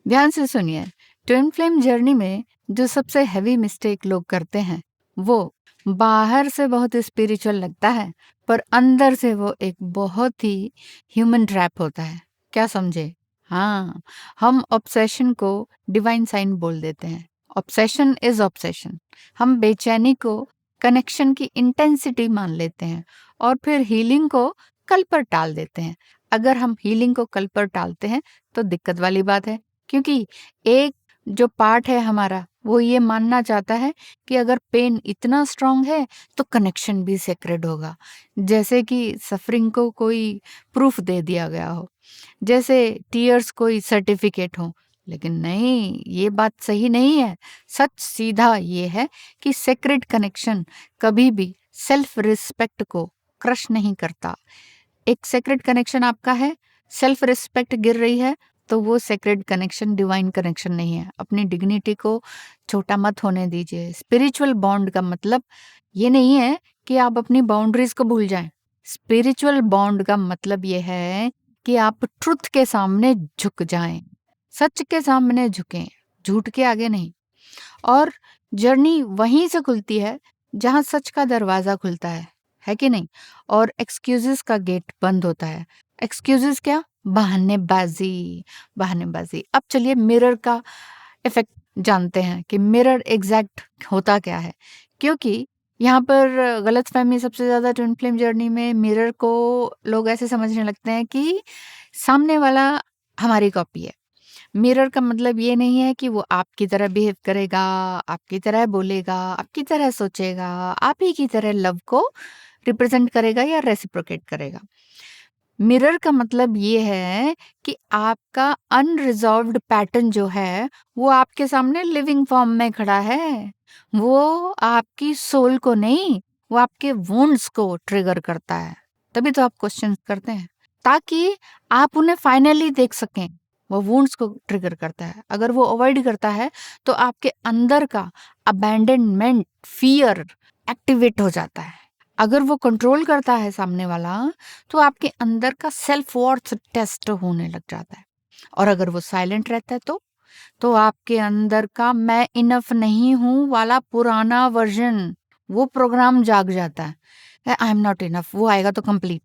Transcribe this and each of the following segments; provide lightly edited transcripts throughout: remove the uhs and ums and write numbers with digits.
ध्यान से सुनिए। ट्विन फ्लेम जर्नी में जो सबसे हैवी मिस्टेक लोग करते हैं, वो बाहर से बहुत स्पिरिचुअल लगता है, पर अंदर से वो एक बहुत ही ह्यूमन ट्रैप होता है। क्या समझे? हाँ, हम ऑब्सेशन को डिवाइन साइन बोल देते हैं। Obsession is obsession. हम बेचैनी को कनेक्शन की इंटेंसिटी मान लेते हैं और फिर हीलिंग को कल पर टाल देते हैं। अगर हम हीलिंग को कल पर टालते हैं तो दिक्कत वाली बात है, क्योंकि एक जो पार्ट है हमारा, वो ये मानना चाहता है कि अगर पेन इतना स्ट्रांग है तो कनेक्शन भी सेक्रेड होगा, जैसे कि सफरिंग को कोई प्रूफ दे दिया गया हो, जैसे टीयर्स कोई सर्टिफिकेट हो। लेकिन नहीं, ये बात सही नहीं है। सच सीधा ये है कि सेक्रेड कनेक्शन कभी भी सेल्फ रिस्पेक्ट को क्रश नहीं करता। एक सेक्रेड कनेक्शन आपका है, सेल्फ रिस्पेक्ट गिर रही है, तो वो सेक्रेड कनेक्शन डिवाइन कनेक्शन नहीं है। अपनी डिग्निटी को छोटा मत होने दीजिए। स्पिरिचुअल बॉन्ड का मतलब ये नहीं है कि आप अपनी बाउंड्रीज को भूल जाएं। स्पिरिचुअल बॉन्ड का मतलब ये है कि आप ट्रुथ के सामने झुक जाएं, सच के सामने झुकें, झूठ के आगे नहीं। और जर्नी वहीं से खुलती है जहां सच का दरवाजा खुलता है कि नहीं? और एक्सक्यूजेस का गेट बंद होता है। एक्सक्यूजेस क्या? बहानेबाजी। बहानेबाजी। अब चलिए मिरर का इफेक्ट जानते हैं कि मिरर एग्जैक्ट होता क्या है। क्योंकि यहाँ पर गलतफहमी सबसे ज्यादा ट्विन फ्लेम जर्नी में, मिरर को लोग ऐसे समझने लगते हैं कि सामने वाला हमारी कॉपी है। मिरर का मतलब ये नहीं है कि वो आपकी तरह बिहेव करेगा, आपकी तरह बोलेगा, आपकी तरह सोचेगा, आप ही की तरह लव को रिप्रेजेंट करेगा या रेसिप्रोकेट करेगा। मिरर का मतलब ये है कि आपका अनरिजॉल्व्ड पैटर्न जो है, वो आपके सामने लिविंग फॉर्म में खड़ा है। वो आपकी सोल को नहीं, वो आपके वुंड्स को ट्रिगर करता है। तभी तो आप क्वेश्चन करते हैं, ताकि आप उन्हें फाइनली देख सकें। वो वुंड्स को ट्रिगर करता है। अगर वो अवॉइड करता है तो आपके अंदर का अबैंडनमेंट फियर एक्टिवेट हो जाता है। अगर वो कंट्रोल करता है सामने वाला, तो आपके अंदर का सेल्फ वर्थ टेस्ट होने लग जाता है। और अगर वो साइलेंट रहता है तो आपके अंदर का मैं इनफ नहीं हूं वाला पुराना वर्जन, वो प्रोग्राम जाग जाता है। आई एम नॉट इनफ, वो आएगा तो कंप्लीट।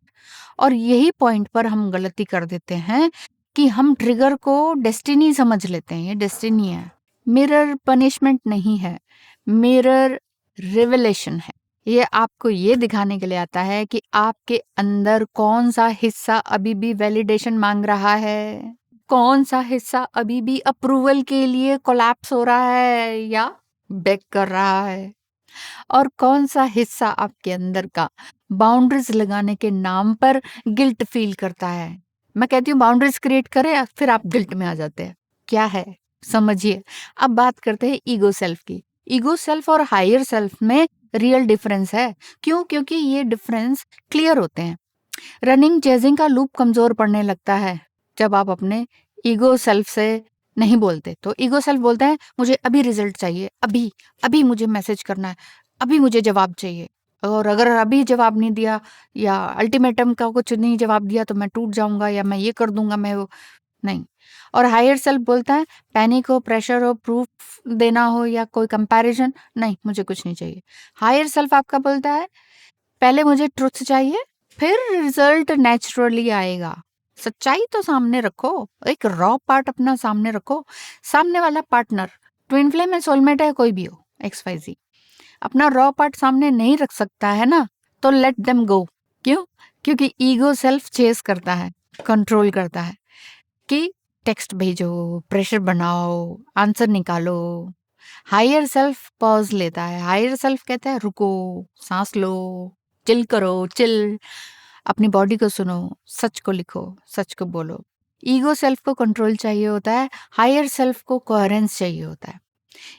और यही पॉइंट पर हम गलती कर देते हैं कि हम ट्रिगर को डेस्टिनी समझ लेते हैं। ये डेस्टिनी है। मिरर पनिशमेंट नहीं है, मिरर रिवेलेशन है। ये आपको ये दिखाने के लिए आता है कि आपके अंदर कौन सा हिस्सा अभी भी वैलिडेशन मांग रहा है, कौन सा हिस्सा अभी भी अप्रूवल के लिए कोलैप्स हो रहा है या बेग कर रहा है, और कौन सा हिस्सा आपके अंदर का बाउंड्रीज लगाने के नाम पर गिल्ट फील करता है। मैं कहती हूँ बाउंड्रीज क्रिएट करें, फिर आप गिल्ट में आ जाते हैं। क्या है, समझिए। अब बात करते हैं ईगो सेल्फ की। ईगो सेल्फ और हायर सेल्फ में रियल डिफरेंस है। क्यों? क्योंकि ये डिफरेंस क्लियर होते हैं। रनिंग चेजिंग का लूप कमजोर पड़ने लगता है जब आप अपने ईगो सेल्फ से नहीं बोलते। तो ईगो सेल्फ बोलता है मुझे अभी रिजल्ट चाहिए, अभी अभी मुझे मैसेज करना है, अभी मुझे जवाब चाहिए, और अगर अभी जवाब नहीं दिया या अल्टीमेटम का कुछ नहीं जवाब दिया तो मैं टूट जाऊंगा या मैं ये कर दूंगा, मैं वो नहीं। और हायर सेल्फ बोलता है पैनिक हो, प्रेशर हो, प्रूफ देना हो या कोई कंपैरिजन, नहीं मुझे कुछ नहीं चाहिए। हायर सेल्फ आपका बोलता है पहले मुझे ट्रुथ चाहिए, फिर रिजल्ट नेचुरली आएगा। सच्चाई तो सामने रखो, एक रॉ पार्ट अपना सामने रखो। सामने वाला पार्टनर ट्विन फ्लेम है, सोलमेट है, कोई भी हो, XYZ, अपना रॉ पार्ट सामने नहीं रख सकता है ना, तो लेट देम गो। क्यों? क्योंकि ईगो सेल्फ चेस करता है, कंट्रोल करता है कि टेक्स्ट भेजो, प्रेशर बनाओ, आंसर निकालो। हायर सेल्फ पॉज लेता है। हायर सेल्फ कहता है रुको, सांस लो, चिल करो, चिल, अपनी बॉडी को सुनो, सच को लिखो, सच को बोलो। ईगो सेल्फ को कंट्रोल चाहिए होता है, हायर सेल्फ को कोहेरेंस चाहिए होता है।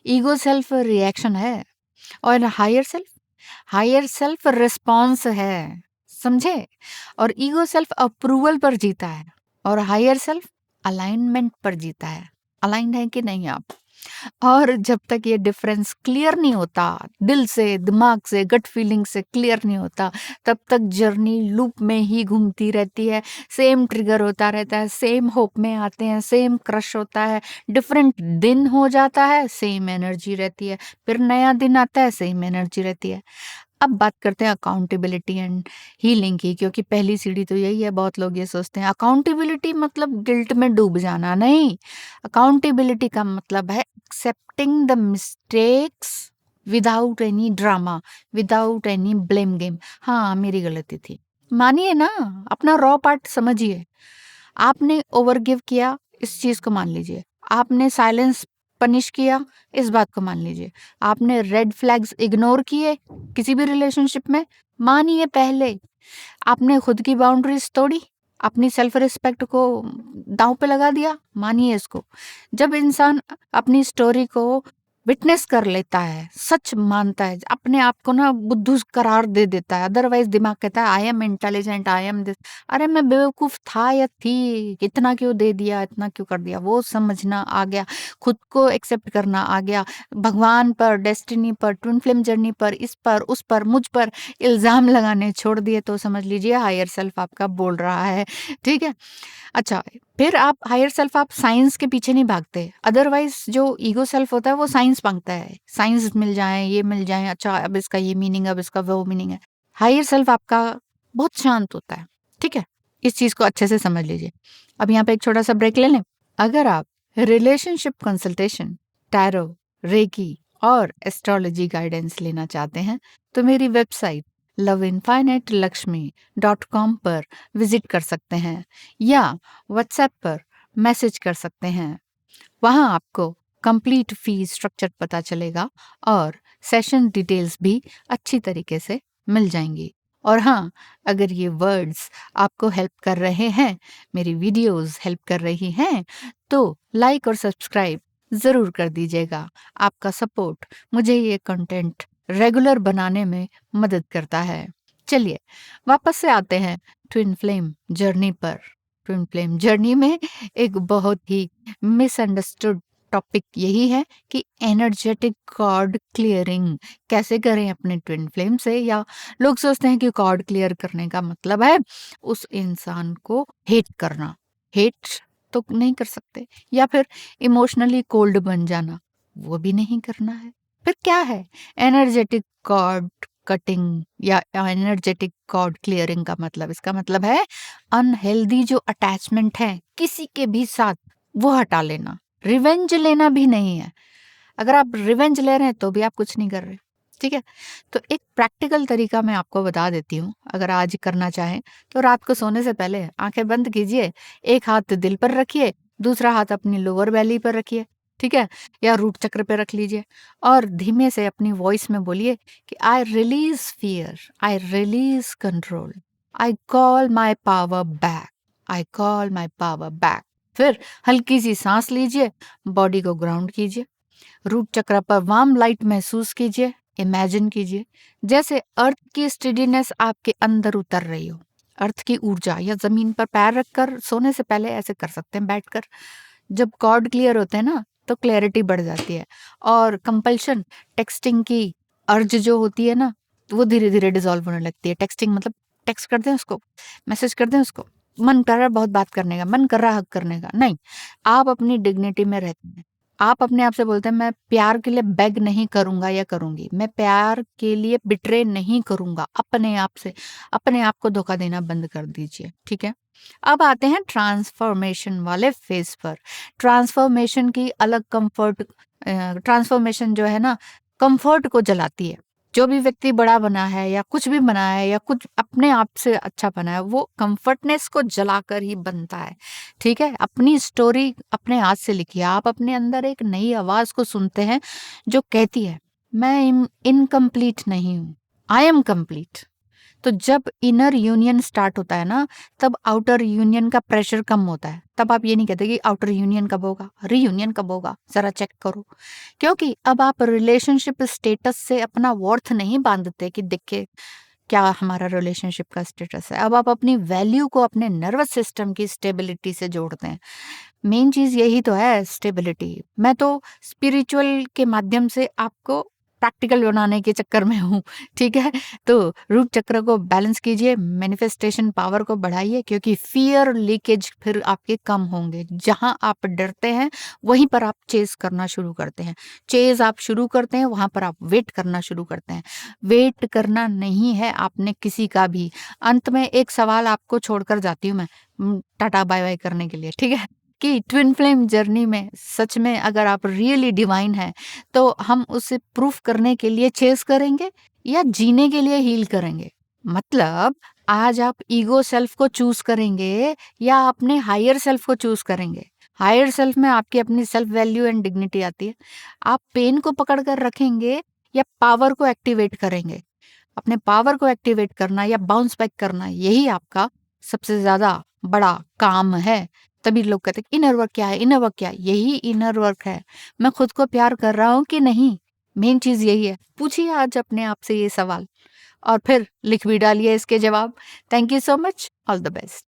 ईगो सेल्फ रिएक्शन है और हायर सेल्फ रिस्पॉन्स है, समझे? और ईगो सेल्फ अप्रूवल पर जीता है और हायर सेल्फ अलाइनमेंट पर जीता है। अलाइंड है कि नहीं आप? और जब तक ये डिफरेंस क्लियर नहीं होता, दिल से, दिमाग से, गट फीलिंग से क्लियर नहीं होता, तब तक जर्नी लूप में ही घूमती रहती है। सेम ट्रिगर होता रहता है, सेम होप में आते हैं, सेम क्रश होता है, डिफरेंट दिन हो जाता है, सेम एनर्जी रहती है, फिर नया दिन आता है, सेम एनर्जी रहती है। अब बात करते हैं अकाउंटेबिलिटी एंड हीलिंग की, क्योंकि पहली सीढ़ी तो यही है। बहुत लोग ये सोचते हैं अकाउंटेबिलिटी मतलब गिल्ट में डूब जाना। नहीं, अकाउंटेबिलिटी का मतलब है accepting the mistakes without any drama, without any blame game. हाँ, मेरी गलती थी, मानिए ना, अपना रॉ पार्ट समझिए। आपने ओवर गिव किया, इस चीज को मान लीजिए। आपने साइलेंस पनिश किया, इस बात को मान लीजिए। आपने रेड फ्लैग्स इग्नोर किए किसी भी रिलेशनशिप में, मानिए। पहले आपने खुद की बाउंड्रीज तोड़ी, अपनी सेल्फ रिस्पेक्ट को दांव पे लगा दिया, मानिए इसको। जब इंसान अपनी स्टोरी को विटनेस कर लेता है, सच मानता है, अपने आप को ना बुद्धू करार दे देता है, अदरवाइज दिमाग कहता है I am intelligent, I am this, अरे मैं बेवकूफ था या थी, इतना क्यों दे दिया, इतना क्यों कर दिया, वो समझना आ गया, खुद को एक्सेप्ट करना आ गया। भगवान पर, डेस्टिनी पर, ट्विन फ्लेम जर्नी पर, इस पर, उस पर, मुझ पर इल्जाम लगाने छोड़ दिए, तो समझ लीजिए हायर सेल्फ आपका बोल रहा है। ठीक है। अच्छा, फिर आप हायर सेल्फ, आप साइंस के पीछे नहीं भागते। अदरवाइज जो ईगो सेल्फ होता है वो साइंस मांगता है, साइंस मिल जाए, ये मिल जाए, अच्छा अब इसका ये मीनिंग, अब इसका वो मीनिंग है। हायर सेल्फ आपका बहुत शांत होता है। ठीक है, इस चीज को अच्छे से समझ लीजिए। अब यहाँ पे एक छोटा सा ब्रेक ले लें। अगर आप रिलेशनशिप कंसल्टेशन, टैरो, रेकी और एस्ट्रोलॉजी गाइडेंस लेना चाहते हैं तो मेरी वेबसाइट lovinfinitelakshmi.com पर विजिट कर सकते हैं या व्हाट्सएप पर मैसेज कर सकते हैं। वहाँ आपको कंप्लीट फी स्ट्रक्चर पता चलेगा और सेशन डिटेल्स भी अच्छी तरीके से मिल जाएंगी। और हाँ, अगर ये वर्ड्स आपको हेल्प कर रहे हैं, मेरी वीडियोस हेल्प कर रही हैं, तो लाइक और सब्सक्राइब ज़रूर कर दीजिएगा। आपका सपोर्ट मुझे ये कंटेंट रेगुलर बनाने में मदद करता है। चलिए वापस से आते हैं ट्विन फ्लेम जर्नी पर। ट्विन फ्लेम जर्नी में एक बहुत ही मिसअंडरस्टूड टॉपिक यही है कि एनर्जेटिक कॉर्ड क्लियरिंग कैसे करें अपने ट्विन फ्लेम से। या लोग सोचते हैं कि कॉर्ड क्लियर करने का मतलब है उस इंसान को हेट करना। हेट तो नहीं कर सकते, या फिर इमोशनली कोल्ड बन जाना, वो भी नहीं करना है। फिर क्या है एनर्जेटिक कॉर्ड कटिंग या एनर्जेटिक कॉर्ड क्लियरिंग का मतलब? इसका मतलब है अनहेल्दी जो अटैचमेंट है किसी के भी साथ, वो हटा लेना। रिवेंज लेना भी नहीं है। अगर आप रिवेंज ले रहे हैं तो भी आप कुछ नहीं कर रहे। ठीक है, तो एक प्रैक्टिकल तरीका मैं आपको बता देती हूँ। अगर आज करना चाहें तो रात को सोने से पहले आंखें बंद कीजिए, एक हाथ दिल पर रखिए, दूसरा हाथ अपनी लोअर बैली पर रखिए। ठीक है, या रूट चक्र पे रख लीजिए और धीमे से अपनी वॉइस में बोलिए कि I release fear, I release control, I call my power back, I call my power back. फिर हल्की सी सांस लीजिए, बॉडी को ग्राउंड कीजिए, रूट चक्र पर वार्म लाइट महसूस कीजिए। इमेजिन कीजिए जैसे अर्थ की स्टेडीनेस आपके अंदर उतर रही हो, अर्थ की ऊर्जा। या जमीन पर पैर रखकर सोने से पहले ऐसे कर सकते हैं बैठकर। जब कॉर्ड क्लियर होते हैं ना तो क्लैरिटी बढ़ जाती है और कंपल्शन, टेक्सटिंग की अर्ज जो होती है ना, वो धीरे धीरे डिसॉल्व होने लगती है। टेक्सटिंग मतलब टेक्स्ट कर दें उसको, मैसेज कर दें उसको, मन कर रहा है बहुत बात करने का, मन कर रहा है हक करने का, नहीं। आप अपनी डिग्निटी में रहते हैं। आप अपने आप से बोलते हैं मैं प्यार के लिए बेग नहीं करूंगा या करूंगी, मैं प्यार के लिए बिट्रे नहीं करूंगा। अपने आप से अपने आप को धोखा देना बंद कर दीजिए। ठीक है, अब आते हैं ट्रांसफॉर्मेशन वाले फेज पर। ट्रांसफॉर्मेशन की अलग कंफर्ट, ट्रांसफॉर्मेशन जो है ना कंफर्ट को जलाती है। जो भी व्यक्ति बड़ा बना है या कुछ भी बना है या कुछ अपने आप से अच्छा बना है, वो कंफर्टनेस को जलाकर ही बनता है। ठीक है, अपनी स्टोरी अपने हाथ से लिखिए। आप अपने अंदर एक नई आवाज को सुनते हैं जो कहती है मैं इनकम्प्लीट नहीं हूं, आई एम कंप्लीट। तो जब इनर यूनियन स्टार्ट होता है ना, तब आउटर यूनियन का प्रेशर कम होता है। तब आप ये नहीं कहते कि आउटर यूनियन कब होगा, रीयूनियन कब होगा, जरा चेक करो। क्योंकि अब आप रिलेशनशिप स्टेटस से अपना वर्थ नहीं बांधते कि देखिए क्या हमारा रिलेशनशिप का स्टेटस है। अब आप अपनी वैल्यू को अपने नर्वस सिस्टम की स्टेबिलिटी से जोड़ते हैं। मेन चीज़ यही तो है, स्टेबिलिटी। मैं तो स्पिरिचुअल के माध्यम से आपको प्रैक्टिकल बनाने के चक्कर में हूँ, ठीक है? तो रूट चक्र को बैलेंस कीजिए, मैनिफेस्टेशन पावर को बढ़ाइए, क्योंकि फ़ियर लीकेज फिर आपके कम होंगे। जहाँ आप डरते हैं, वहीं पर आप चेज़ करना शुरू करते हैं। चेज़ आप शुरू करते हैं, वहाँ पर आप वेट करना शुरू करते हैं। वेट करना नहीं है आपने किसी का भी। अंत में एक सवाल आपको छोड़कर जाती हूँ मैं, टाटा बाय-बाय करने के लिए, ठीक है? कि ट्विन फ्लेम जर्नी में सच में अगर आप रियली डिवाइन हैं, तो हम उसे प्रूफ करने के लिए चेस करेंगे या जीने के लिए हील करेंगे? मतलब आज आप ईगो सेल्फ को चूज करेंगे या अपने हायर सेल्फ को चूज करेंगे? हायर सेल्फ में आपकी अपनी सेल्फ वैल्यू एंड डिग्निटी आती है। आप पेन को पकड़ कर रखेंगे या पावर को एक्टिवेट करेंगे? अपने पावर को एक्टिवेट करना या बाउंस बैक करना, यही आपका सबसे ज्यादा बड़ा काम है। तभी लोग कहते हैं इनर वर्क क्या है, इनर वर्क क्या है? यही इनर वर्क है। मैं खुद को प्यार कर रहा हूँ कि नहीं, मेन चीज यही है। पूछिए आज अपने आप से ये सवाल और फिर लिख भी डालिए इसके जवाब। Thank you so much, all the best.